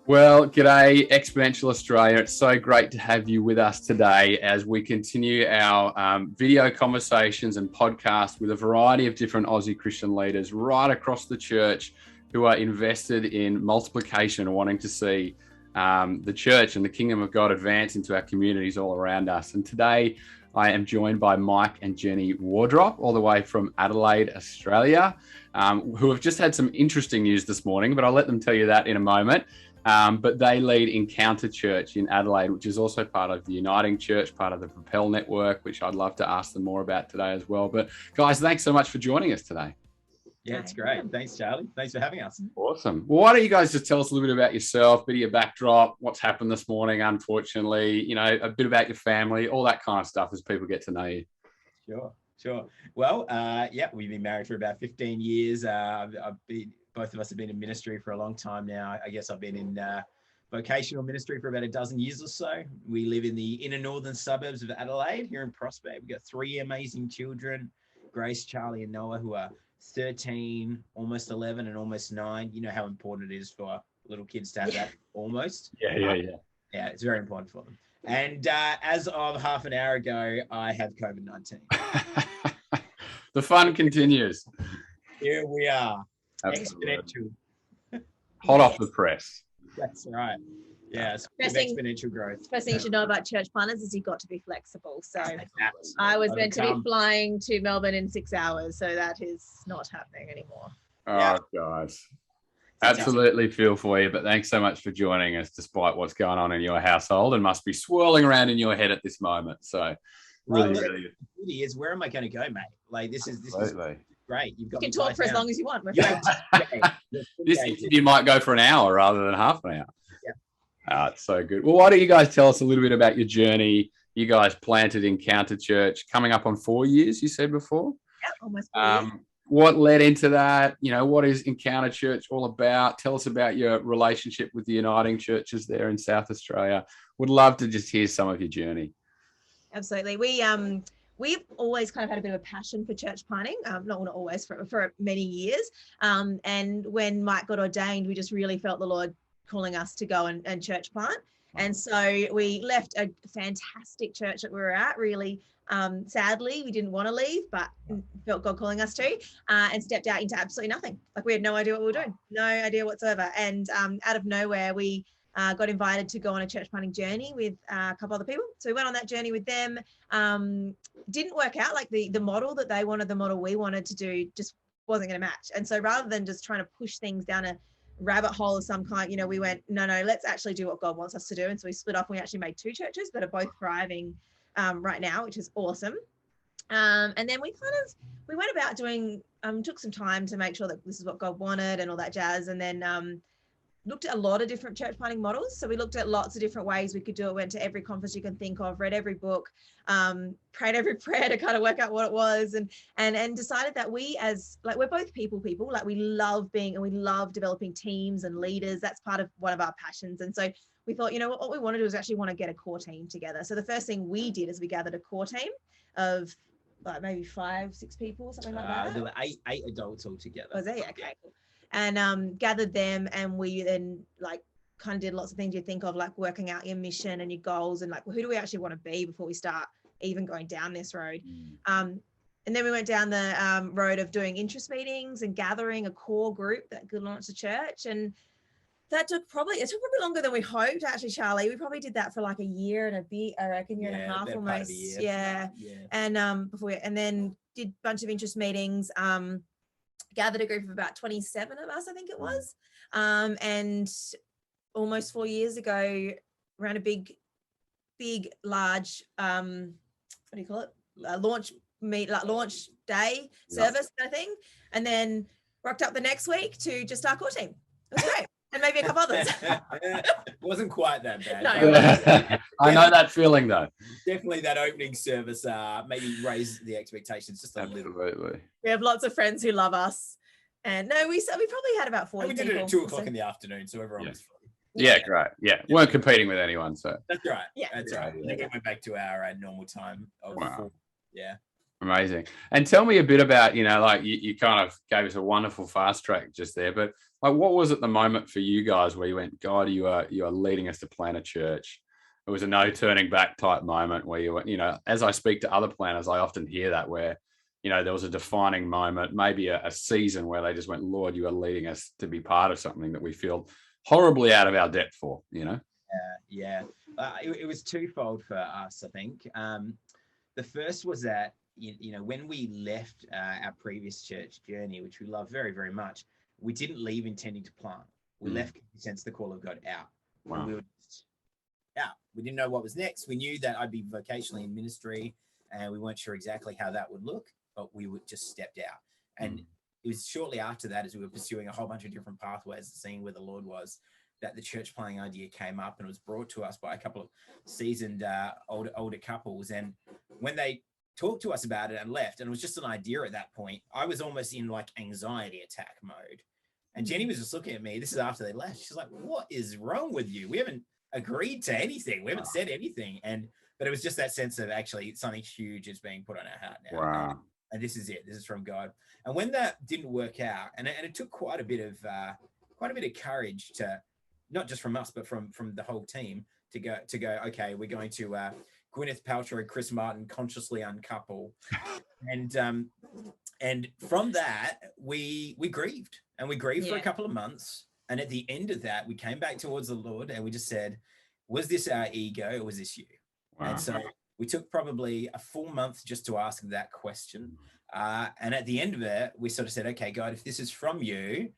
Well, g'day, Exponential Australia. It's so great to have you with us today as we continue our video conversations and podcasts with a variety of different Aussie Christian leaders right across the church who are invested in multiplication and wanting to see the church and the kingdom of God advance into our communities all around us. And today I am joined by Mike and Jenny Wardrop, all the way from Adelaide, Australia, who have just had some interesting news this morning, but I'll let them tell you that in a moment. But they lead Encounter Church in Adelaide, which is also part of the Uniting Church, part of the Propel Network, which I'd love to ask them more about today as well. But guys, thanks so much for joining us today. Yeah, it's great. Thanks, Charlie. Thanks for having us. Awesome. Well, why don't you guys just tell us a little bit about yourself, bit of your backdrop, what's happened this morning, unfortunately, a bit about your family, all that kind of stuff as people get to know you. Sure. Well, we've been married for about 15 years. Both of us have been in ministry for a long time now. I guess I've been in vocational ministry for about a dozen years or so. We live in the inner northern suburbs of Adelaide here in Prospect. We've got three amazing children, Grace, Charlie, and Noah, who are 13, almost 11, and almost 9. You know how important it is for little kids to have that almost. Yeah, it's very important for them. And as of half an hour ago, I have COVID-19. The fun continues. Here we are. Absolutely. Exponential. Hot off the press. That's right. Yeah, exponential growth. First thing you should know about church planners is you've got to be flexible. So I was meant to be flying to Melbourne in 6 hours, so that is not happening anymore. Oh, guys. Absolutely feel for you, but thanks so much for joining us despite what's going on in your household and must be swirling around in your head at this moment. So really. The beauty is, where am I going to go, mate? Like this is great. You can talk for as long as you want. This interview might go for an hour rather than half an hour. Yeah. It's so good. Well, why don't you guys tell us a little bit about your journey? You guys planted Encounter Church coming up on 4 years, you said before? Yeah, almost 4 years. What led into that? What is Encounter Church all about? Tell us about your relationship with the Uniting Churches there in South Australia. Would love to just hear some of your journey. Absolutely. We've always kind of had a bit of a passion for church planning, not always, for many years. And when Mike got ordained, we just really felt the Lord calling us to go and church plant. And so we left a fantastic church that we were at, really. Sadly, we didn't want to leave, but felt God calling us to, and stepped out into absolutely nothing. Like, we had no idea what we were doing, no idea whatsoever. And out of nowhere, we got invited to go on a church planting journey with a couple other people. So we went on that journey with them. Didn't work out. Like the model that they wanted, the model we wanted to do just wasn't going to match. And so rather than just trying to push things down a rabbit hole of some kind, we went, no, let's actually do what God wants us to do. And so we split up and we actually made 2 churches that are both thriving right now, which is awesome. And then we went about doing, took some time to make sure that this is what God wanted and all that jazz. And then looked at a lot of different church planting models. So we looked at lots of different ways we could do it, went to every conference you can think of, read every book, prayed every prayer to kind of work out what it was, and decided that we're both people, like we love being, and we love developing teams and leaders. That's part of one of our passions. And so we thought, what we want to do is actually want to get a core team together. So the first thing we did is we gathered a core team of maybe 5-6 people, something like that. There were eight adults all together. Was there? Okay, cool. And gathered them, and we then kind of did lots of things you think of, like working out your mission and your goals, and who do we actually want to be before we start even going down this road. And then we went down the road of doing interest meetings and gathering a core group that could launch the church. And it took probably longer than we hoped, actually, Charlie. We probably did that for like a year and a bit, I reckon, year and a half almost. Yeah. And and then did a bunch of interest meetings, gathered a group of about 27 of us, I think it was. And almost 4 years ago, ran a big, large, what do you call it? Launch day service, I think. And then rocked up the next week to just our core team. It was great. And maybe a couple others. It wasn't quite that bad. No. I know that feeling, though. Definitely that opening service maybe raised the expectations just a little. Absolutely. We have lots of friends who love us. And no, we probably had about 40 we did people. It at 2 o'clock in the afternoon, so everyone was free. Yeah, great. Yeah, weren't competing with anyone, so. That's right. Yeah. That's right. I think we went back to our normal time. Wow. Yeah. Amazing. And tell me a bit about, like you kind of gave us a wonderful fast track just there, but like what was it the moment for you guys where you went, God, you are leading us to plant a church? It was a no turning back type moment where you went, as I speak to other planners, I often hear that where, there was a defining moment, maybe a season where they just went, Lord, you are leading us to be part of something that we feel horribly out of our depth for, Yeah. It was twofold for us, I think. The first was that, when we left our previous church journey, which we love very, very much, we didn't leave intending to plant. We left because we sensed the call of God out. Wow. We were just out. We didn't know what was next. We knew that I'd be vocationally in ministry, and we weren't sure exactly how that would look, but we would just stepped out. And it was shortly after that, as we were pursuing a whole bunch of different pathways, seeing where the Lord was, that the church planting idea came up, and it was brought to us by a couple of seasoned older couples. And when they talked to us about it and left, and it was just an idea at that point, I was almost in like anxiety attack mode. And Jenny was just looking at me. This is after they left. She's like, what is wrong with you? We haven't agreed to anything. We haven't said anything. But it was just that sense of actually something huge is being put on our heart now. Wow. And this is it. This is from God. And when that didn't work out, and it took quite a bit of courage to, not just from us, but from the whole team to go, okay, we're going to Gwyneth Paltrow, Chris Martin, consciously uncouple. And from that, we grieved, and we grieved for a couple of months. And at the end of that, we came back towards the Lord, and we just said, was this our ego, or was this you? Wow. And so we took probably a full month just to ask that question. And at the end of it, we sort of said, okay, God, if this is from you,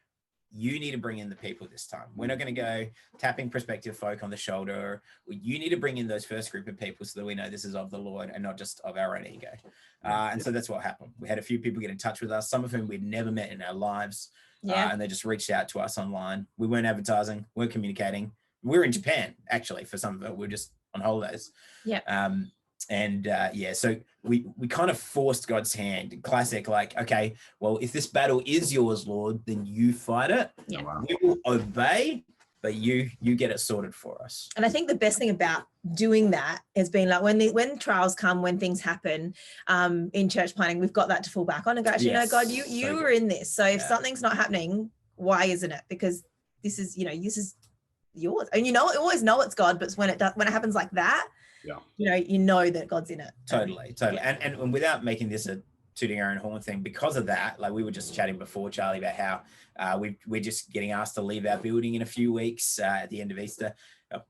you need to bring in the people this time. We're not going to go tapping prospective folk on the shoulder. You need to bring in those first group of people so that we know this is of the Lord and not just of our own ego. And so that's what happened. We had a few people get in touch with us, some of whom we'd never met in our lives. And they just reached out to us online. We weren't advertising, weren't communicating. We were in Japan, actually, for some of it. We were just on holidays. So we kind of forced God's hand. Classic, like, okay, well, if this battle is yours, Lord, then you fight it. We will obey, but you get it sorted for us. And I think the best thing about doing that has been like when trials come, when things happen in church planning, we've got that to fall back on and go, actually, no, God, you were in this. So if something's not happening, why isn't it? Because this is yours. And you always know it's God, but when it happens like that, you know that God's in it. Totally. And without making this a tooting our own horn thing, because of that, like we were just chatting before, Charlie, about how we're just getting asked to leave our building in a few weeks at the end of Easter,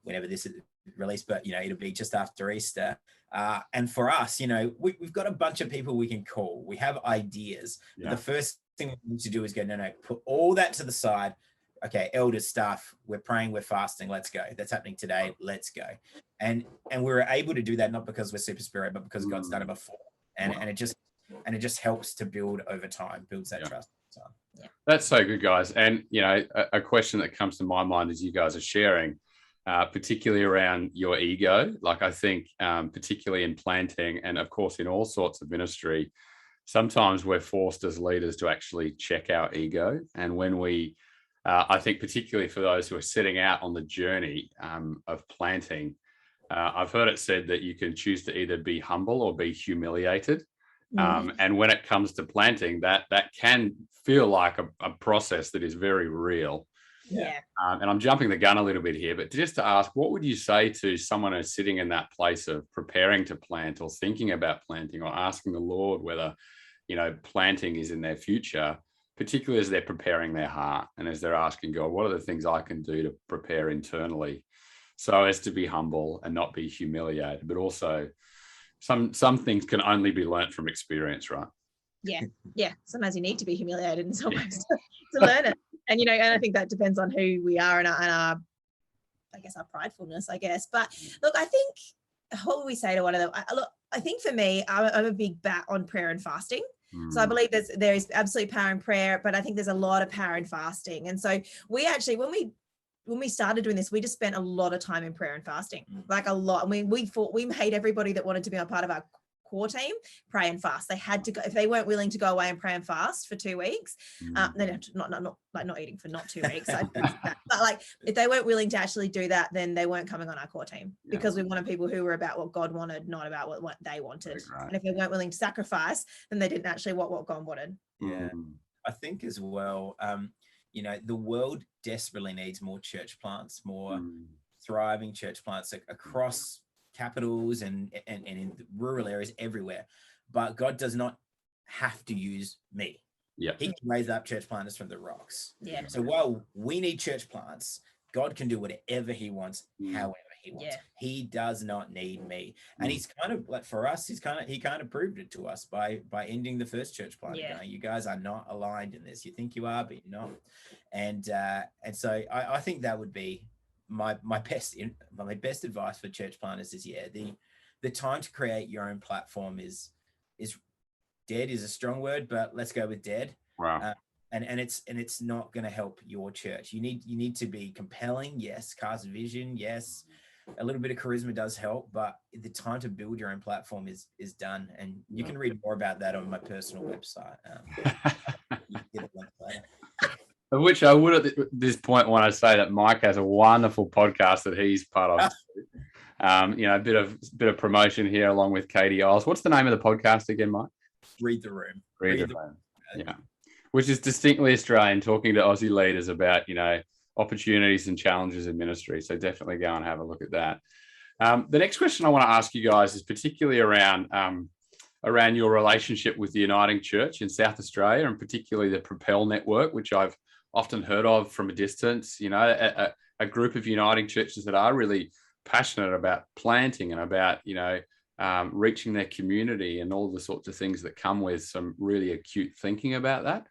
whenever this is released, but it'll be just after Easter. And for us, we've got a bunch of people we can call. We have ideas. But the first thing we need to do is go, no, put all that to the side. Okay, elders, staff, we're praying, we're fasting, let's go. That's happening today, let's go. And we were able to do that not because we're super spirit, but because God's done it before. And it just helps to build over time, builds that trust over time. That's so good, guys. And a question that comes to my mind as you guys are sharing, particularly around your ego. Like I think particularly in planting and of course in all sorts of ministry, sometimes we're forced as leaders to actually check our ego. And when we I think particularly for those who are setting out on the journey of planting, I've heard it said that you can choose to either be humble or be humiliated. And when it comes to planting, that can feel like a process that is very real. And I'm jumping the gun a little bit here, but just to ask, what would you say to someone who's sitting in that place of preparing to plant or thinking about planting or asking the Lord whether, planting is in their future, particularly as they're preparing their heart and as they're asking God, what are the things I can do to prepare internally so as to be humble and not be humiliated, but also some things can only be learnt from experience, right? Yeah. Sometimes you need to be humiliated in some ways to learn it. And, and I think that depends on who we are and our pridefulness, I guess. But look, I think, what would we say to one of them? I think for me, I'm a big bat on prayer and fasting. So I believe there is absolute power in prayer, but I think there's a lot of power in fasting. And so we actually, when we started doing this, we just spent a lot of time in prayer and fasting, like a lot. I mean, we hate everybody that wanted to be a part of our core team, pray and fast. They had to go, if they weren't willing to go away and pray and fast for 2 weeks, then not eating for not 2 weeks, but like if they weren't willing to actually do that, then they weren't coming on our core team, because we wanted people who were about what God wanted, not about what they wanted. Right. And if they weren't willing to sacrifice, then they didn't actually want what God wanted. Yeah, I think as well, you know, the world desperately needs more church plants, more thriving church plants across capitals and in rural areas everywhere. But God does not have to use me. Yeah, He can raise up church planters from the rocks. Yeah. So while we need church plants, God can do whatever he wants, however he wants. Yeah. He does not need me. And he's kind of like, for us, he kind of proved it to us by ending the first church plant. Yeah. You guys are not aligned in this. You think you are, but you're not. And so I think that would be my best advice for church planters is, the time to create your own platform is dead is a strong word, but let's go with dead. Wow. And it's not going to help your church. You need to be compelling. Yes. Cast vision. Yes. A little bit of charisma does help, but the time to build your own platform is done. And you can read more about that on my personal website. You can get a link later. Of which I would at this point want to say that Mike has a wonderful podcast that he's part of. You know, a bit of promotion here along with Katie Isles. What's the name of the podcast again, Mike? Read the Room. Read the Room. Yeah. Which is distinctly Australian, talking to Aussie leaders about, you know, opportunities and challenges in ministry. So definitely go and have a look at that. The next question I want to ask you guys is particularly around your relationship with the Uniting Church in South Australia, and particularly the Propel Network, which I've often heard of from a distance. You know, a group of uniting churches that are really passionate about planting and about, you know, reaching their community and all the sorts of things that come with some really acute thinking about that.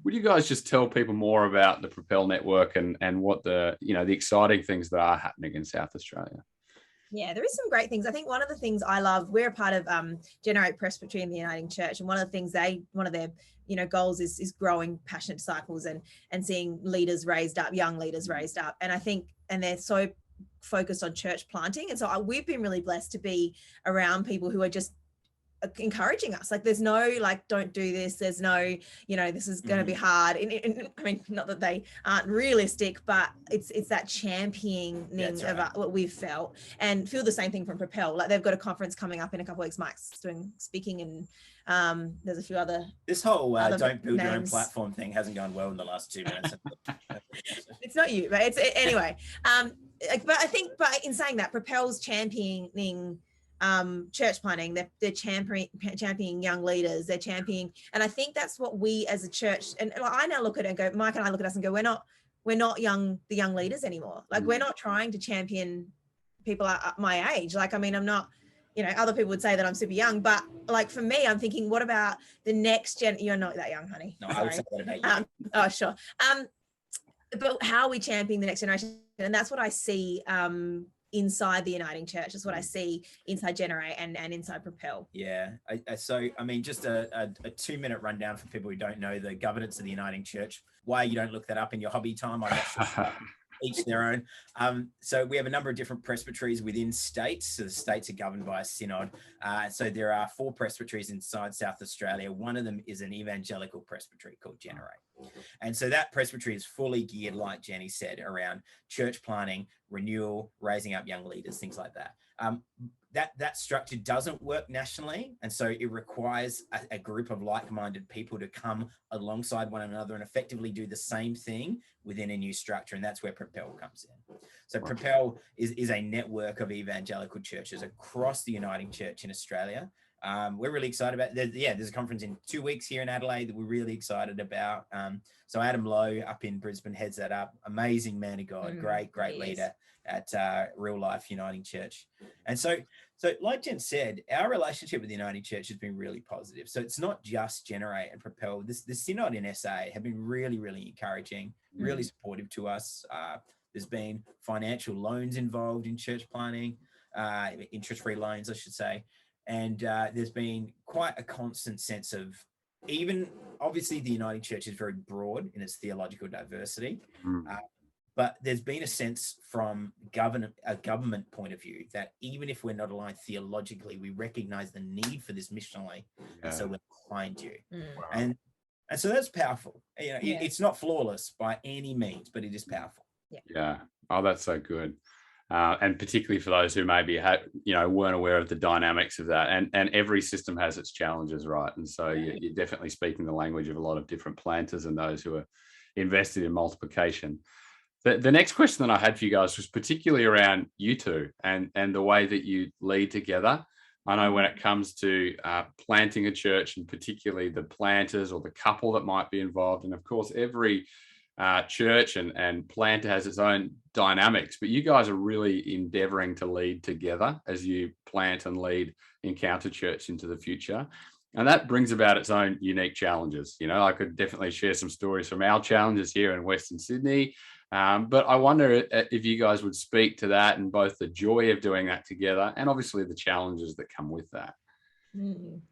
Would you guys just tell people more about the Propel Network and what the exciting things that are happening in South Australia? Yeah, there is some great things. I think one of the things I love, we're a part of Generate Presbytery in the Uniting Church, and one of the things one of their goals is growing passionate disciples and seeing leaders raised up, young leaders raised up. And I think, and they're so focused on church planting. And so we've been really blessed to be around people who are just encouraging us. Like, there's no like, don't do this. There's no, you know, this is going to be hard. And I mean, not that they aren't realistic, but it's that championing of what we've felt, and feel the same thing from Propel. Like, they've got a conference coming up in a couple of weeks. Mike's doing speaking, and there's a few other. This whole don't build your own platform thing hasn't gone well in the last 2 minutes. It's not you, but anyway. But I think, but in saying that, Propel's championing church planting, they're championing young leaders, they're championing, and I think that's what we as a church, and I now look at it and go, Mike and I look at us and go, we're not the young leaders anymore. Like, we're not trying to champion people at my age. Like, I mean, I'm not, you know, other people would say that I'm super young, but like, for me, I'm thinking, what about the next gen? You're not that young, honey. No, I would say that about you. Oh, sure. But how are we championing the next generation? And that's what I see inside the Uniting Church. Is what I see inside Generate and inside Propel. Yeah. So, I mean, just a 2-minute rundown for people who don't know the governance of the Uniting Church. Why you don't look that up in your hobby time, I'm not sure. Each their own. So we have a number of different presbyteries within states. So the states are governed by a synod. So there are 4 presbyteries inside South Australia. One of them is an evangelical presbytery called Generate. And so that presbytery is fully geared, like Jenny said, around church planting, renewal, raising up young leaders, things like that. That structure doesn't work nationally, and so it requires a group of like-minded people to come alongside one another and effectively do the same thing within a new structure, and that's where Propel comes in. So Propel is a network of evangelical churches across the Uniting Church in Australia. We're really excited about it. There's a conference in 2 weeks here in Adelaide that we're really excited about. So Adam Lowe up in Brisbane heads that up. Amazing man of God, great leader at Real Life Uniting Church. And so like Jen said, our relationship with the Uniting Church has been really positive. So it's not just Generate and Propel. The synod in SA have been really, really encouraging, really supportive to us. There's been financial loans involved in church planting, interest-free loans, I should say. And there's been quite a constant sense of, even obviously the Uniting Church is very broad in its theological diversity, But there's been a sense from a government point of view that even if we're not aligned theologically, we recognize the need for this missionally, and so we're behind you. Wow. And so that's powerful. It's not flawless by any means, but it is powerful. Yeah. Oh, that's so good. And particularly for those who maybe weren't aware of the dynamics of that, and every system has its challenges, right? And so you're definitely speaking the language of a lot of different planters and those who are invested in multiplication. The next question that I had for you guys was particularly around you two and the way that you lead together. I know when it comes to planting a church, and particularly the planters or the couple that might be involved, and of course every church and planter has its own dynamics, but you guys are really endeavoring to lead together as you plant and lead Encounter Church into the future. And that brings about its own unique challenges. I could definitely share some stories from our challenges here in Western Sydney. But I wonder if you guys would speak to that and both the joy of doing that together and obviously the challenges that come with that.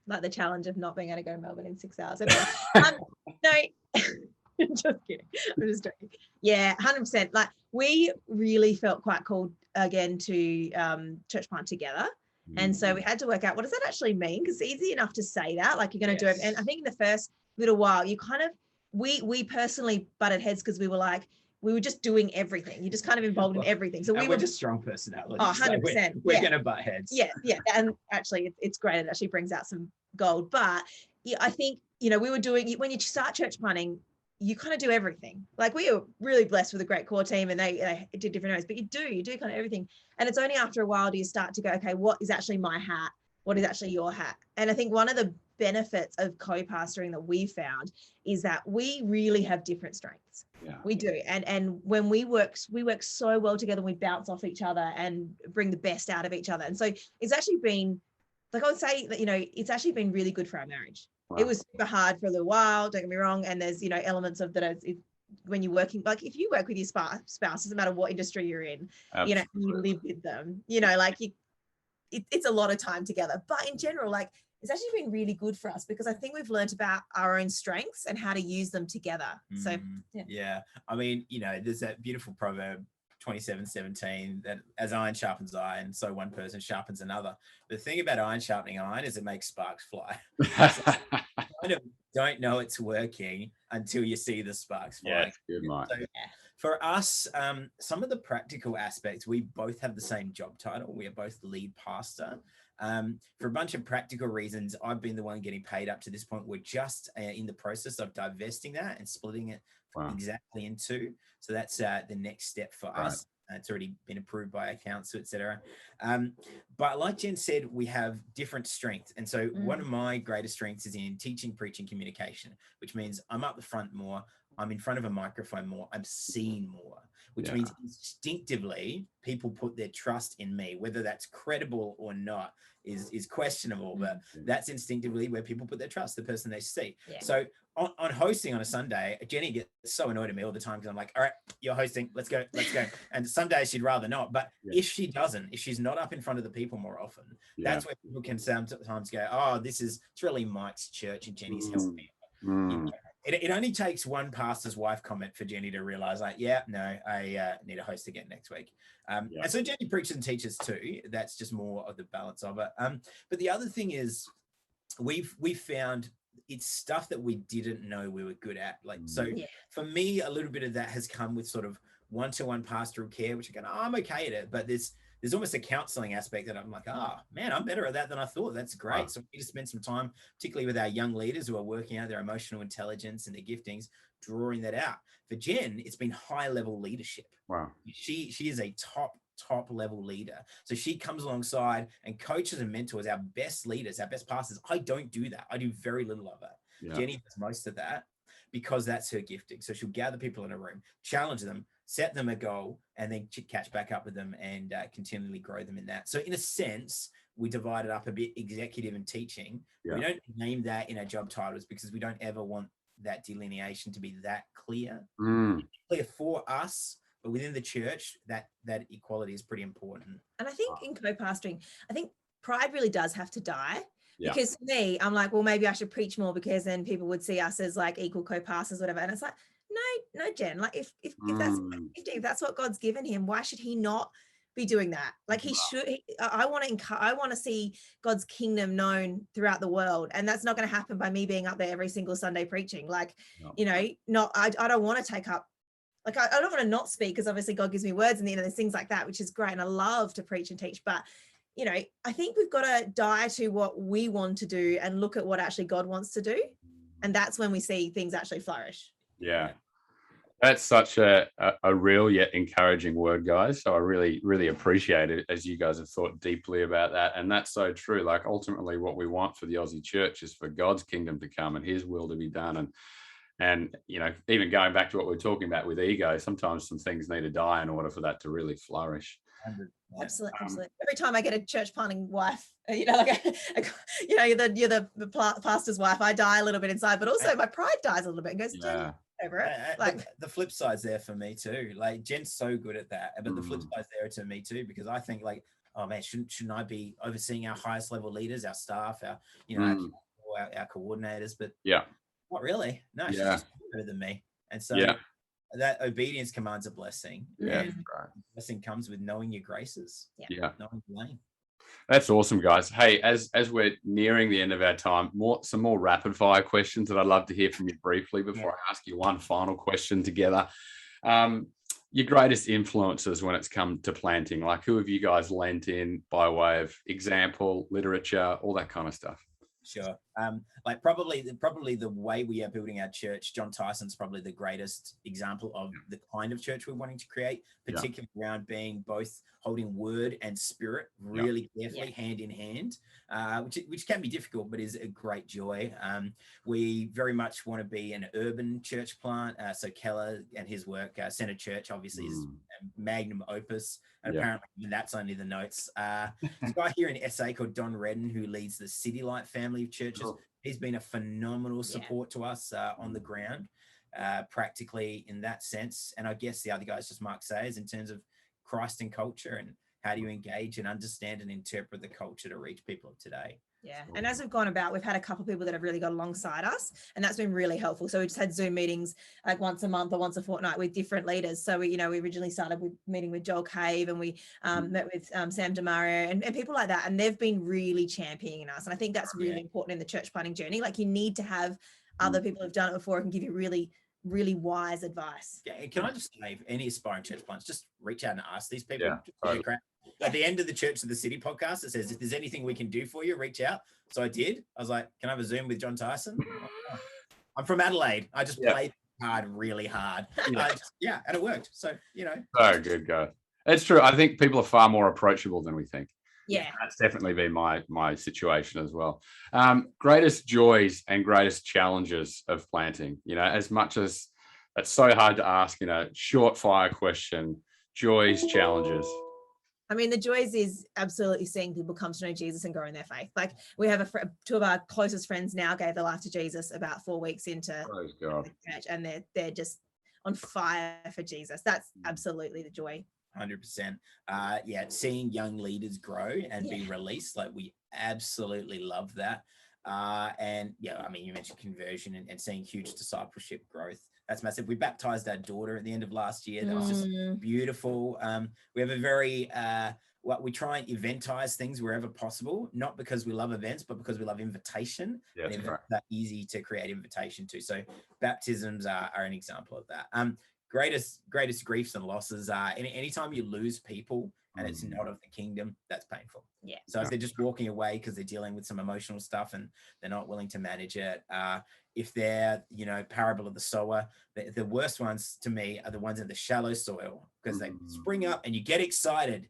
Like the challenge of not being able to go to Melbourne in 6 hours. No, just kidding. I'm just joking. Yeah, 100%. Like we really felt quite called again to church plant together. And so we had to work out, what does that actually mean? Because it's easy enough to say that, like you're going to do it. And I think in the first little while, you kind of, we personally butted heads because we were just doing everything. You're just kind of involved in everything. So we were just strong personalities. Oh, 100%. So we're going to butt heads. Yeah. And actually it's great. It actually brings out some gold. But I think, we were doing, when you start church planting, you kind of do everything. Like we were really blessed with a great core team and they did different areas, but you do kind of everything. And it's only after a while do you start to go, okay, what is actually my hat? What is actually your hat? And I think one of the benefits of co-pastoring that we found is that we really have different strengths. Yeah. We do. And when we work so well together, we bounce off each other and bring the best out of each other. And so it's actually been, like I would say that, it's actually been really good for our marriage. Wow. It was super hard for a little while, don't get me wrong. And there's, elements of that when you're working, like if you work with your spouse, doesn't matter what industry you're in, Absolutely. You live with them, it's a lot of time together. But in general, like it's actually been really good for us because I think we've learned about our own strengths and how to use them together. So, yeah. I mean, there's that beautiful proverb, 27:17, that as iron sharpens iron, so one person sharpens another. The thing about iron sharpening iron is it makes sparks fly. So you kind of don't know it's working until you see the sparks fly. Yeah, good, Mike. So for us, some of the practical aspects, we both have the same job title. We are both lead pastor. For a bunch of practical reasons, I've been the one getting paid up to this point. We're just in the process of divesting that and splitting it exactly in two. So that's the next step for us. It's already been approved by our council, etc. But like Jen said, we have different strengths. And so one of my greatest strengths is in teaching, preaching, communication, which means I'm up the front more. I'm in front of a microphone more. I'm seen more, which means instinctively people put their trust in me. Whether that's credible or not is questionable, but that's instinctively where people put their trust, the person they see. Yeah. So on hosting on a Sunday, Jenny gets so annoyed at me all the time because I'm like, all right, you're hosting, let's go. And some days she'd rather not. But if she's not up in front of the people more often, that's where people can sometimes go, oh, it's really Mike's church and Jenny's helping. It only takes one pastor's wife comment for Jenny to realize, like, I need a host again next week. And so Jenny preaches and teaches too. That's just more of the balance of it. But the other thing is we've found it's stuff that we didn't know we were good at. For me, a little bit of that has come with sort of one-to-one pastoral care, which I'm okay at it, but there's almost a counseling aspect that I'm like, man, I'm better at that than I thought. That's great. Wow. So we need to spend some time, particularly with our young leaders who are working out their emotional intelligence and their giftings, drawing that out. For Jen, it's been high-level leadership. Wow. She is a top level leader. So she comes alongside and coaches and mentors our best leaders, our best pastors. I don't do that. I do very little of it. Yeah. Jenny does most of that because that's her gifting. So she'll gather people in a room, challenge them, set them a goal, and then catch back up with them and continually grow them in that. So in a sense, we divide it up a bit, executive and teaching. Yeah. We don't name that in our job titles because we don't ever want that delineation to be that clear. It's clear for us, but within the church, that equality is pretty important. And I think in co-pastoring, I think pride really does have to die. Yeah. Because for me, I'm like, well, maybe I should preach more because then people would see us as like equal co-pastors, whatever. And it's like, no, no, Jen, like if Mm. if that's what God's given him, why should he not be doing that? Like he should. I want to see God's kingdom known throughout the world, and that's not going to happen by me being up there every single Sunday preaching. Like, No. I don't want to take up. Like I don't want to not speak, because obviously God gives me words, and there's things like that, which is great, and I love to preach and teach. But I think we've got to die to what we want to do and look at what actually God wants to do, and that's when we see things actually flourish. Yeah. That's such a real yet encouraging word, guys. So I really, really appreciate it, as you guys have thought deeply about that. And that's so true. Like, ultimately what we want for the Aussie church is for God's kingdom to come and his will to be done. And even going back to what we're talking about with ego, sometimes some things need to die in order for that to really flourish. Absolutely. Every time I get a church planting wife, you're the pastor's wife, I die a little bit inside, but also my pride dies a little bit and goes, Yeah. over it. Like the flip side's there for me too. Like, Jen's so good at that, but the flip side's there to me too, because I think, like, oh man, shouldn't I be overseeing our highest level leaders, our staff, our coordinators? But not really. No, she's just better than me. And so that obedience commands a blessing. Yeah, and blessing comes with knowing your graces. Knowing your lane. That's awesome, guys. Hey, as we're nearing the end of our time, some more rapid fire questions that I'd love to hear from you briefly before I ask you one final question together. Your greatest influences when it's come to planting, like who have you guys lent in by way of example, literature, all that kind of stuff? Sure. Like probably the way we are building our church, John Tyson's probably the greatest example of the kind of church we're wanting to create, particularly around being both holding word and spirit really carefully, hand in hand, which can be difficult, but is a great joy. We very much want to be an urban church plant. So Keller and his work, Center Church, obviously is magnum opus. And apparently that's only the notes. There's a guy here in SA called Don Redden, who leads the City Light family of churches. He's been a phenomenal support to us on the ground, practically in that sense. And I guess the other guy is just Mark Sayers in terms of Christ and culture, and how do you engage and understand and interpret the culture to reach people of today. Yeah. And as we've gone about, we've had a couple of people that have really got alongside us, and that's been really helpful. So we just had Zoom meetings like once a month or once a fortnight with different leaders. So we originally started with meeting with Joel Cave, and we met with Sam DeMario and people like that. And they've been really championing us. And I think that's really important in the church planting journey. Like, you need to have other people who've done it before and give you really, really wise advice. Can I just say, any aspiring church plants, just reach out and ask these people. At the end of the Church of the City podcast, it says, if there's anything we can do for you, reach out. So I did. I was like, can I have a Zoom with John Tyson? I'm from Adelaide. I just played hard, really hard. And it worked. So, So good, guys. It's true. I think people are far more approachable than we think. Yeah. That's definitely been my situation as well. Greatest joys and greatest challenges of planting, as much as it's so hard to ask, short fire question, joys, challenges. I mean, the joys is absolutely seeing people come to know Jesus and grow in their faith. Like, we have two of our closest friends now gave their life to Jesus about 4 weeks into the church, and they're just on fire for Jesus. That's absolutely the joy. 100%. Seeing young leaders grow and be released, like, we absolutely love that. You mentioned conversion and seeing huge discipleship growth. That's massive. We baptized our daughter at the end of last year. That was just beautiful. We have a very, we try and eventize things wherever possible, not because we love events, but because we love invitation. That's right. That easy to create invitation to. So baptisms are an example of that. Greatest griefs and losses are anytime you lose people and it's not of the kingdom, that's painful. Yeah. So if they're just walking away because they're dealing with some emotional stuff and they're not willing to manage it, if they're, parable of the sower, the worst ones to me are the ones in the shallow soil, because they spring up and you get excited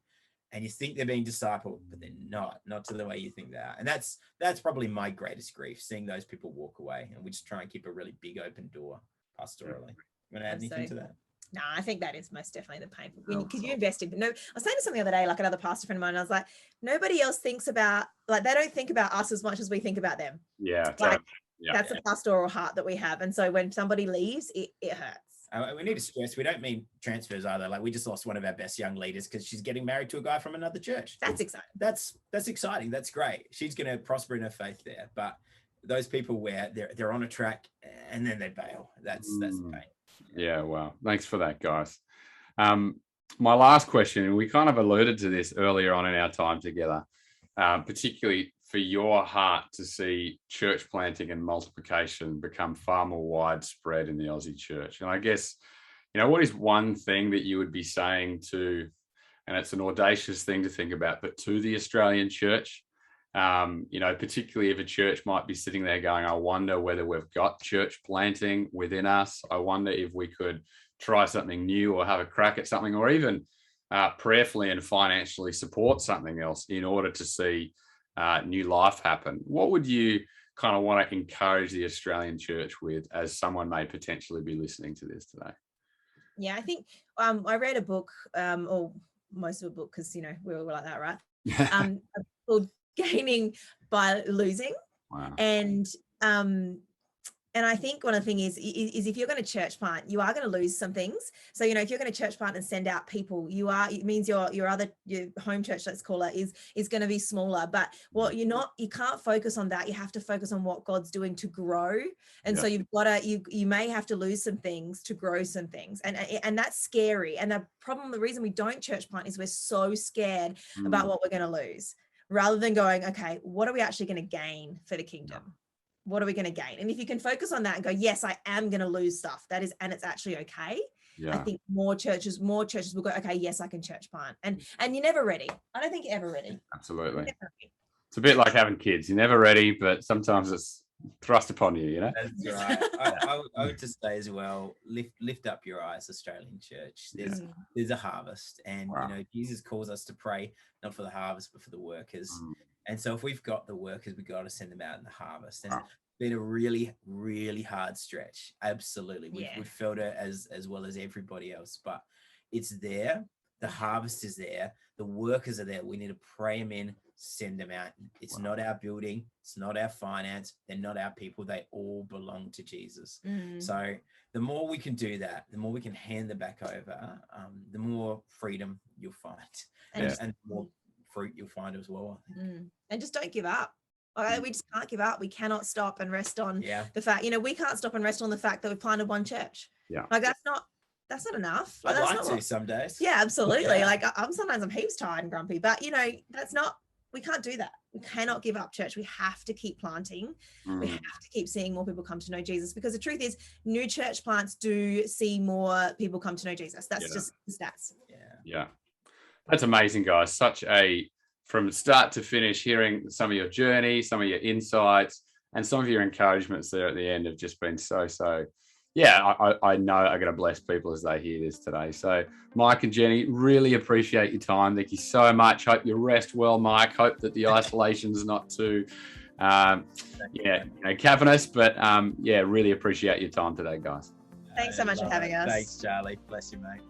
and you think they're being discipled, but they're not to the way you think they are. And that's probably my greatest grief, seeing those people walk away. And we just try and keep a really big open door pastorally. You want to add anything to that? No, I think that is most definitely the painful, because you invest in. No, I was saying something the other day, like another pastor friend of mine, and I was like, nobody else thinks about, like, they don't think about us as much as we think about them. Yeah, like, that's the pastoral heart that we have. And so when somebody leaves, it hurts. We need to stress, we don't mean transfers either. Like, we just lost one of our best young leaders because she's getting married to a guy from another church. That's exciting. That's exciting. That's great. She's going to prosper in her faith there. But those people where they're on a track and then they bail, that's the pain. Yeah, well, thanks for that, guys. My last question, and we kind of alluded to this earlier on in our time together, particularly for your heart to see church planting and multiplication become far more widespread in the Aussie church. And I guess, what is one thing that you would be saying to, and it's an audacious thing to think about, but to the Australian church, particularly if a church might be sitting there going, I wonder whether we've got church planting within us. I wonder if we could try something new or have a crack at something, or even prayerfully and financially support something else in order to see new life happen. What would you kind of want to encourage the Australian church with, as someone may potentially be listening to this today? Yeah, I think I read a book, or most of a book, because we're all like that, right? Called Gaining by Losing. Wow. And I think one of the things is if you're going to church plant, you are going to lose some things. So, if you're going to church plant and send out people, it means your home church, let's call it, is going to be smaller. But you can't focus on that. You have to focus on what God's doing to grow. And so you may have to lose some things to grow some things. And that's scary. And the reason we don't church plant is we're so scared about what we're going to lose, rather than going, okay, what are we actually going to gain for the kingdom? What are we going to gain? And if you can focus on that and go, yes, I am going to lose stuff, and it's actually okay. Yeah. I think more churches will go, okay, yes, I can church plant. And you're never ready. I don't think you're ever ready. Absolutely. It's a bit like having kids. You're never ready, but sometimes it's thrust upon you, That's right. I would just say as well, lift up your eyes, Australian church. There's a harvest, and Jesus calls us to pray not for the harvest but for the workers. And so if we've got the workers, we've got to send them out in the harvest. And it's been a really, really hard stretch. Absolutely. We've felt it as well as everybody else, but it's there. The harvest is there. The workers are there. We need to pray them in, send them out. It's not our building. It's not our finance. They're not our people. They all belong to Jesus. So the more we can do that, the more we can hand them back over, the more freedom you'll find, and the more fruit you'll find as well, I think. And just don't give up. We just can't give up. We cannot stop and rest on the fact, we can't stop and rest on the fact that we've planted one church. That's not enough. I'd like to some days. Yeah, absolutely. Sometimes I'm heaps tired and grumpy, but we can't do that. We cannot give up, church. We have to keep planting. We have to keep seeing more people come to know Jesus, because the truth is, new church plants do see more people come to know Jesus. That's just the stats. Yeah. That's amazing, guys. From start to finish, hearing some of your journey, some of your insights, and some of your encouragements there at the end have just been so. I know I'm going to bless people as they hear this today. So Mike and Jenny, really appreciate your time. Thank you so much. Hope you rest well, Mike. Hope that the isolation's not too cavernous, but really appreciate your time today, guys. Thanks so much for having us. Thanks, Charlie. Bless you, mate.